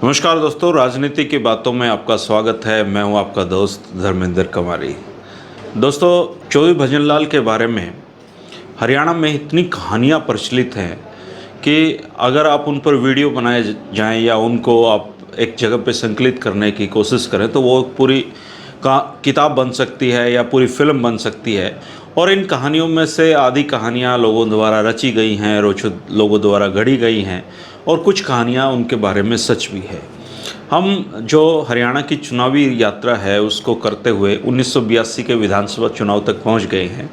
नमस्कार दोस्तों, राजनीति की बातों में आपका स्वागत है। मैं हूं आपका दोस्त धर्मेंद्र कुमारी। दोस्तों, चौधरी भजनलाल के बारे में हरियाणा में इतनी कहानियां प्रचलित हैं कि अगर आप उन पर वीडियो बनाए जाएं या उनको आप एक जगह पे संकलित करने की कोशिश करें तो वो पूरी किताब बन सकती है या पूरी फिल्म बन सकती है। और इन कहानियों में से आधी कहानियाँ लोगों द्वारा रची गई हैं, लोगों द्वारा गढ़ी गई हैं, और कुछ कहानियाँ उनके बारे में सच भी है। हम जो हरियाणा की चुनावी यात्रा है उसको करते हुए 1982 के विधानसभा चुनाव तक पहुंच गए हैं,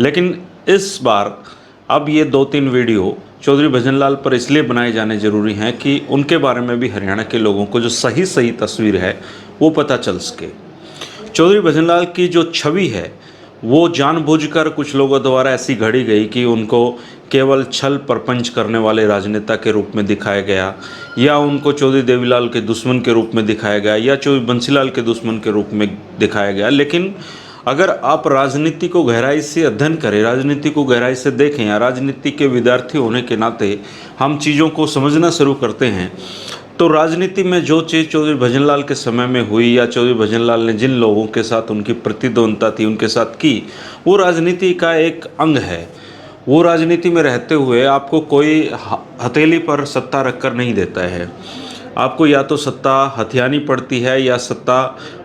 लेकिन इस बार अब ये 2-3 वीडियो चौधरी भजनलाल पर इसलिए बनाए जाने ज़रूरी हैं कि उनके बारे में भी हरियाणा के लोगों को जो सही सही तस्वीर है वो पता चल सके। चौधरी भजनलाल की जो छवि है वो जानबूझकर कुछ लोगों द्वारा ऐसी घड़ी गई कि उनको केवल छल प्रपंच करने वाले राजनेता के रूप में दिखाया गया, या उनको चौधरी देवीलाल के दुश्मन के रूप में दिखाया गया, या चौधरी बंसीलाल के दुश्मन के रूप में दिखाया गया। लेकिन अगर आप राजनीति को गहराई से अध्ययन करें, राजनीति को गहराई से देखें, या राजनीति के विद्यार्थी होने के नाते हम चीज़ों को समझना शुरू करते हैं, तो राजनीति में जो चीज़ चौधरी भजनलाल के समय में हुई या चौधरी भजनलाल ने जिन लोगों के साथ उनकी प्रतिद्वंदता थी उनके साथ की, वो राजनीति का एक अंग है। वो राजनीति में रहते हुए आपको कोई हथेली पर सत्ता रखकर नहीं देता है। आपको या तो सत्ता हथियानी पड़ती है या सत्ता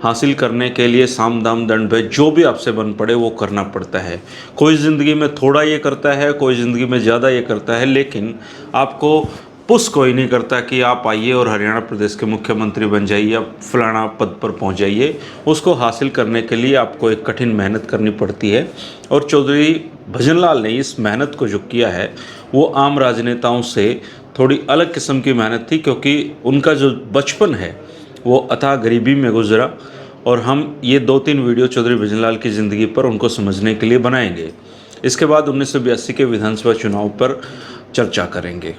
हासिल करने के लिए साम दाम दंड भेद जो भी आपसे बन पड़े वो करना पड़ता है। कोई ज़िंदगी में थोड़ा ये करता है, कोई ज़िंदगी में ज़्यादा ये करता है, लेकिन आपको पुश कोई नहीं करता कि आप आइए और हरियाणा प्रदेश के मुख्यमंत्री बन जाइए या फलाना पद पर पहुंच जाइए। उसको हासिल करने के लिए आपको एक कठिन मेहनत करनी पड़ती है, और चौधरी भजनलाल ने इस मेहनत को जो किया है वो आम राजनेताओं से थोड़ी अलग किस्म की मेहनत थी, क्योंकि उनका जो बचपन है वो अथाह गरीबी में गुजरा। और हम ये 2-3 वीडियो चौधरी भजनलाल की ज़िंदगी पर उनको समझने के लिए बनाएंगे। इसके बाद 1982 के विधानसभा चुनाव पर चर्चा करेंगे।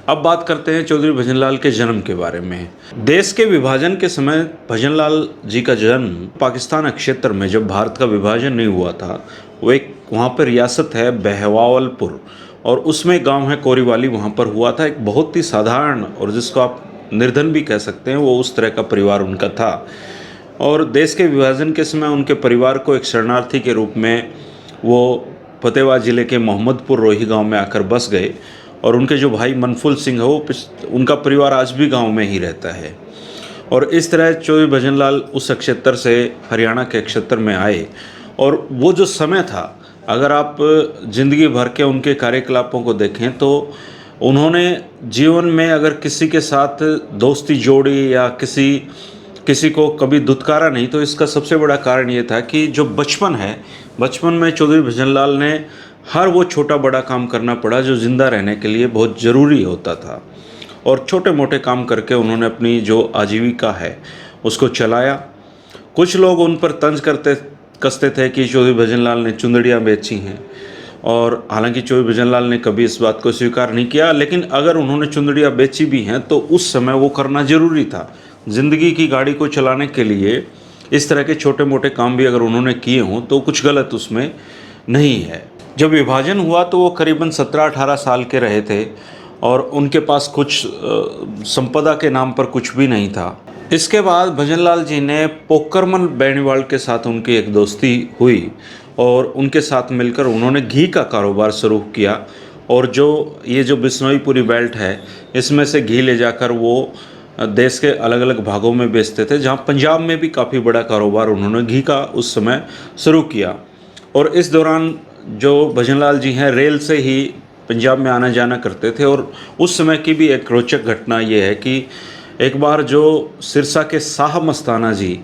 अब बात करते हैं चौधरी भजनलाल के जन्म के बारे में। देश के विभाजन के समय भजनलाल जी का जन्म पाकिस्तान क्षेत्र में, जब भारत का विभाजन नहीं हुआ था, वो एक वहाँ पर रियासत है बहवालपुर, और उसमें गांव है कोरीवाली, वहाँ पर हुआ था। एक बहुत ही साधारण और जिसको आप निर्धन भी कह सकते हैं, वो उस तरह का परिवार उनका था। और देश के विभाजन के समय उनके परिवार को एक शरणार्थी के रूप में वो फतेहाबाद ज़िले के मोहम्मदपुर रोही गांव में आकर बस गए। और उनके जो भाई मनफुल सिंह है वो उनका परिवार आज भी गांव में ही रहता है। और इस तरह चौधरी भजनलाल उस क्षेत्र से हरियाणा के क्षेत्र में आए। और वो जो समय था, अगर आप ज़िंदगी भर के उनके कार्यकलापों को देखें तो उन्होंने जीवन में अगर किसी के साथ दोस्ती जोड़ी या किसी को कभी दुत्कारा नहीं, तो इसका सबसे बड़ा कारण ये था कि जो बचपन है, बचपन में चौधरी भजनलाल ने हर वो छोटा बड़ा काम करना पड़ा जो ज़िंदा रहने के लिए बहुत ज़रूरी होता था। और छोटे मोटे काम करके उन्होंने अपनी जो आजीविका है उसको चलाया। कुछ लोग उन पर तंज कसते थे कि चौधरी भजनलाल ने चुंदड़ियाँ बेची हैं, और हालांकि चौधरी भजनलाल ने कभी इस बात को स्वीकार नहीं किया। लेकिन अगर उन्होंने चुंदड़ियाँ बेची भी हैं तो उस समय वो करना ज़रूरी था। ज़िंदगी की गाड़ी को चलाने के लिए इस तरह के छोटे मोटे काम भी अगर उन्होंने किए हों तो कुछ गलत उसमें नहीं है। जब विभाजन हुआ तो वो करीबन 17-18 साल के रहे थे, और उनके पास कुछ संपदा के नाम पर कुछ भी नहीं था। इसके बाद भजनलाल जी ने पोकरमल बेनीवाल के साथ उनकी एक दोस्ती हुई, और उनके साथ मिलकर उन्होंने घी का कारोबार शुरू किया। और ये जो बिश्नोईपुरी बेल्ट है, इसमें से घी ले जाकर वो देश के अलग अलग भागों में बेचते थे, जहाँ पंजाब में भी काफ़ी बड़ा कारोबार उन्होंने घी का उस समय शुरू किया। और इस दौरान जो भजनलाल जी हैं रेल से ही पंजाब में आना जाना करते थे। और उस समय की भी एक रोचक घटना ये है कि एक बार जो सिरसा के शाह मस्ताना जी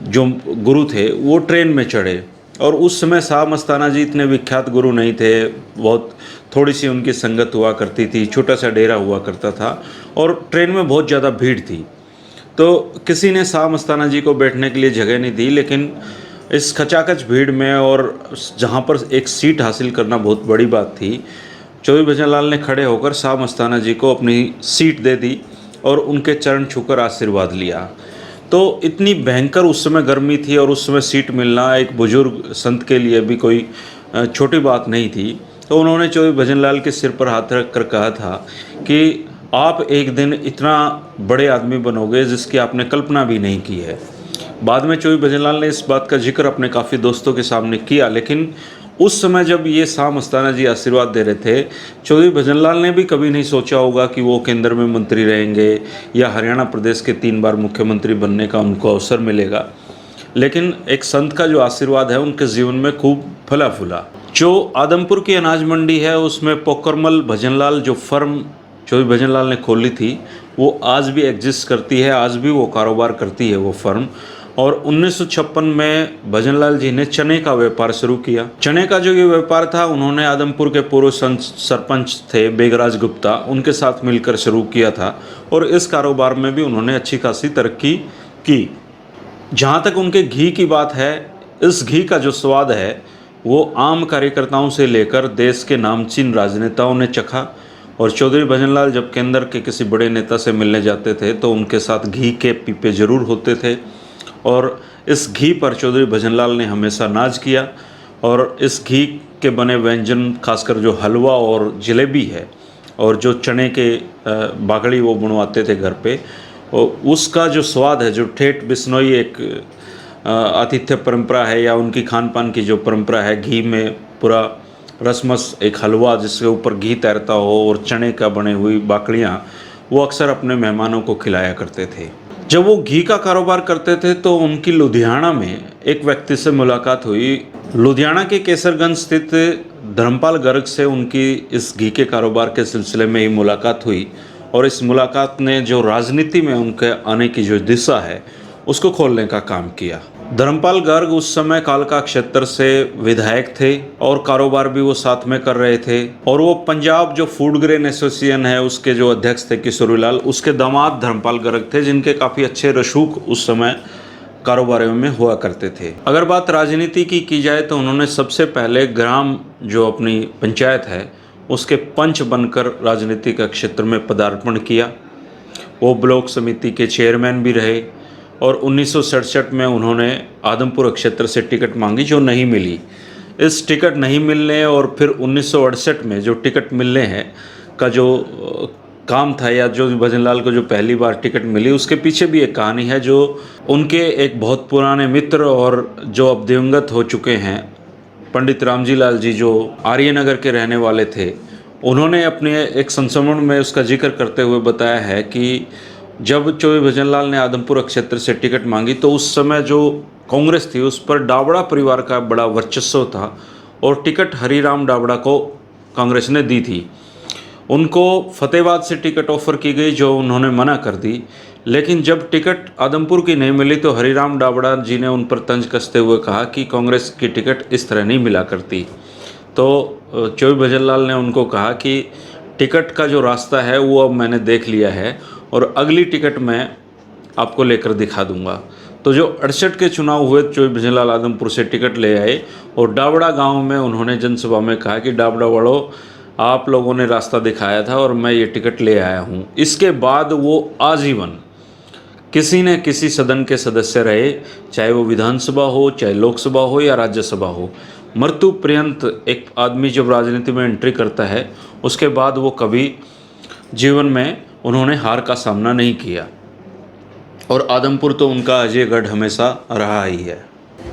जो गुरु थे वो ट्रेन में चढ़े, और उस समय शाह मस्ताना जी इतने विख्यात गुरु नहीं थे, बहुत थोड़ी सी उनकी संगत हुआ करती थी, छोटा सा डेरा हुआ करता था, और ट्रेन में बहुत ज़्यादा भीड़ थी। तो किसी ने शाह मस्ताना जी को बैठने के लिए जगह नहीं दी, लेकिन इस खचाखच भीड़ में और जहाँ पर एक सीट हासिल करना बहुत बड़ी बात थी, चौधरी भजनलाल ने खड़े होकर शाह मस्ताना जी को अपनी सीट दे दी और उनके चरण छूकर आशीर्वाद लिया। तो इतनी भयंकर उस समय गर्मी थी, और उस समय सीट मिलना एक बुजुर्ग संत के लिए भी कोई छोटी बात नहीं थी। तो उन्होंने चौधरी भजनलाल के सिर पर हाथ रख कर कहा था कि आप एक दिन इतना बड़े आदमी बनोगे जिसकी आपने कल्पना भी नहीं की है। बाद में चौधरी भजनलाल ने इस बात का जिक्र अपने काफ़ी दोस्तों के सामने किया, लेकिन उस समय जब ये शाह मस्ताना जी आशीर्वाद दे रहे थे, चौधरी भजनलाल ने भी कभी नहीं सोचा होगा कि वो केंद्र में मंत्री रहेंगे या हरियाणा प्रदेश के 3 बार मुख्यमंत्री बनने का उनको अवसर मिलेगा। लेकिन एक संत का जो आशीर्वाद है उनके जीवन में खूब फला फूला। जो आदमपुर की अनाज मंडी है उसमें पोकरमल भजनलाल जो फर्म चौधरी भजनलाल ने खोली थी, वो आज भी एग्जिस्ट करती है, आज भी वो कारोबार करती है वो फर्म। और 1956 में भजनलाल जी ने चने का व्यापार शुरू किया। चने का जो ये व्यापार था, उन्होंने आदमपुर के पूर्व सरपंच थे बेगराज गुप्ता, उनके साथ मिलकर शुरू किया था और इस कारोबार में भी उन्होंने अच्छी खासी तरक्की की। जहाँ तक उनके घी की बात है, इस घी का जो स्वाद है वो आम कार्यकर्ताओं से लेकर देश के नामचीन राजनेताओं ने चखा। और चौधरी भजनलाल जब केंद्र के किसी बड़े नेता से मिलने जाते थे तो उनके साथ घी के पीपे जरूर होते थे और इस घी पर चौधरी भजनलाल ने हमेशा नाज किया। और इस घी के बने व्यंजन, खासकर जो हलवा और जलेबी है और जो चने के बागड़ी वो बनवाते थे घर पे, और उसका जो स्वाद है, जो ठेठ बिश्नोई एक आतिथ्य परंपरा है या उनकी खान पान की जो परंपरा है, घी में पूरा रसमस एक हलवा जिसके ऊपर घी तैरता हो और चने का बने हुई बाकड़ियाँ, वो अक्सर अपने मेहमानों को खिलाया करते थे। जब वो घी का कारोबार करते थे तो उनकी लुधियाना में एक व्यक्ति से मुलाकात हुई। लुधियाना के केसरगंज स्थित धर्मपाल गर्ग से उनकी इस घी के कारोबार के सिलसिले में ही मुलाकात हुई और इस मुलाकात ने जो राजनीति में उनके आने की जो दिशा है उसको खोलने का काम किया। धर्मपाल गर्ग उस समय कालका क्षेत्र से विधायक थे और कारोबार भी वो साथ में कर रहे थे और वो पंजाब जो फूड ग्रेन एसोसिएशन है उसके जो अध्यक्ष थे किशोरीलाल, उसके दामाद धर्मपाल गर्ग थे, जिनके काफ़ी अच्छे रसूख उस समय कारोबारियों में हुआ करते थे। अगर बात राजनीति की जाए तो उन्होंने सबसे पहले ग्राम जो अपनी पंचायत है उसके पंच बनकर राजनीति का क्षेत्र में पदार्पण किया। वो ब्लॉक समिति के चेयरमैन भी रहे और 1967 में उन्होंने आदमपुर क्षेत्र से टिकट मांगी जो नहीं मिली। इस टिकट नहीं मिलने और फिर 1968 में जो टिकट मिलने हैं का जो काम था, या जो भजनलाल को जो पहली बार टिकट मिली, उसके पीछे भी एक कहानी है जो उनके एक बहुत पुराने मित्र और जो अब दिवंगत हो चुके हैं पंडित रामजी लाल जी, जो आर्यनगर के रहने वाले थे, उन्होंने अपने एक संस्मरण में उसका जिक्र करते हुए बताया है कि जब चौधरी भजनलाल ने आदमपुर क्षेत्र से टिकट मांगी तो उस समय जो कांग्रेस थी उस पर डाबड़ा परिवार का बड़ा वर्चस्व था और टिकट हरिराम डाबड़ा को कांग्रेस ने दी थी। उनको फतेहाबाद से टिकट ऑफर की गई जो उन्होंने मना कर दी, लेकिन जब टिकट आदमपुर की नहीं मिली तो हरिराम डाबड़ा जी ने उन पर तंज कसते हुए कहा कि कांग्रेस की टिकट इस तरह नहीं मिला करती। तो चौधरी भजनलाल ने उनको कहा कि टिकट का जो रास्ता है वो अब मैंने देख लिया है और अगली टिकट मैं आपको लेकर दिखा दूंगा। तो जो 68 के चुनाव हुए, चौधरी भजनलाल आदमपुर से टिकट ले आए और डाबड़ा गांव में उन्होंने जनसभा में कहा कि डाबड़ा वालों, आप लोगों ने रास्ता दिखाया था और मैं ये टिकट ले आया हूँ। इसके बाद वो आजीवन किसी न किसी सदन के सदस्य रहे, चाहे वो विधानसभा हो, चाहे लोकसभा हो या राज्यसभा हो। मृत्यु पर्यंत एक आदमी जब राजनीति में एंट्री करता है उसके बाद वो कभी जीवन में उन्होंने हार का सामना नहीं किया और आदमपुर तो उनका अजयगढ़ हमेशा रहा ही है।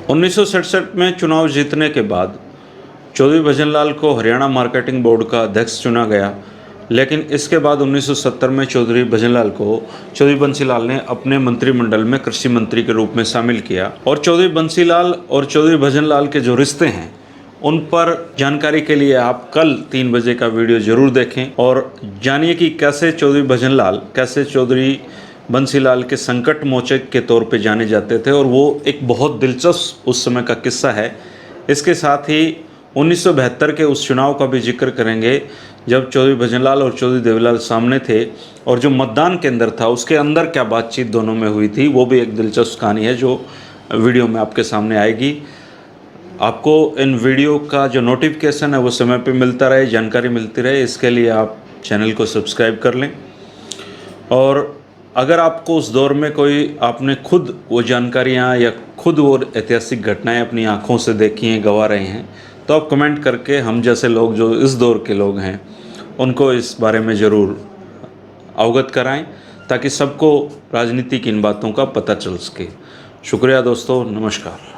1967 में चुनाव जीतने के बाद चौधरी भजनलाल को हरियाणा मार्केटिंग बोर्ड का अध्यक्ष चुना गया, लेकिन इसके बाद 1970 में चौधरी भजनलाल को चौधरी बंसीलाल ने अपने मंत्रिमंडल में कृषि मंत्री के रूप में शामिल किया। और चौधरी बंसीलाल और चौधरी भजनलाल के जो रिश्ते हैं उन पर जानकारी के लिए आप कल 3 बजे का वीडियो ज़रूर देखें और जानिए कि कैसे चौधरी भजनलाल, कैसे चौधरी बंसीलाल के संकट मोचक के तौर पे जाने जाते थे। और वो एक बहुत दिलचस्प उस समय का किस्सा है। इसके साथ ही 1972 के उस चुनाव का भी जिक्र करेंगे जब चौधरी भजनलाल और चौधरी देवीलाल सामने थे और जो मतदान केंद्र था उसके अंदर क्या बातचीत दोनों में हुई थी, वो भी एक दिलचस्प कहानी है जो वीडियो में आपके सामने आएगी। आपको इन वीडियो का जो नोटिफिकेशन है वो समय पे मिलता रहे, जानकारी मिलती रहे, इसके लिए आप चैनल को सब्सक्राइब कर लें। और अगर आपको उस दौर में कोई आपने खुद वो जानकारियाँ या खुद वो ऐतिहासिक घटनाएं अपनी आँखों से देखी हैं, गवा रहे हैं, तो आप कमेंट करके हम जैसे लोग जो इस दौर के लोग हैं उनको इस बारे में ज़रूर अवगत कराएं ताकि सबको राजनीति की इन बातों का पता चल सके। शुक्रिया दोस्तों, नमस्कार।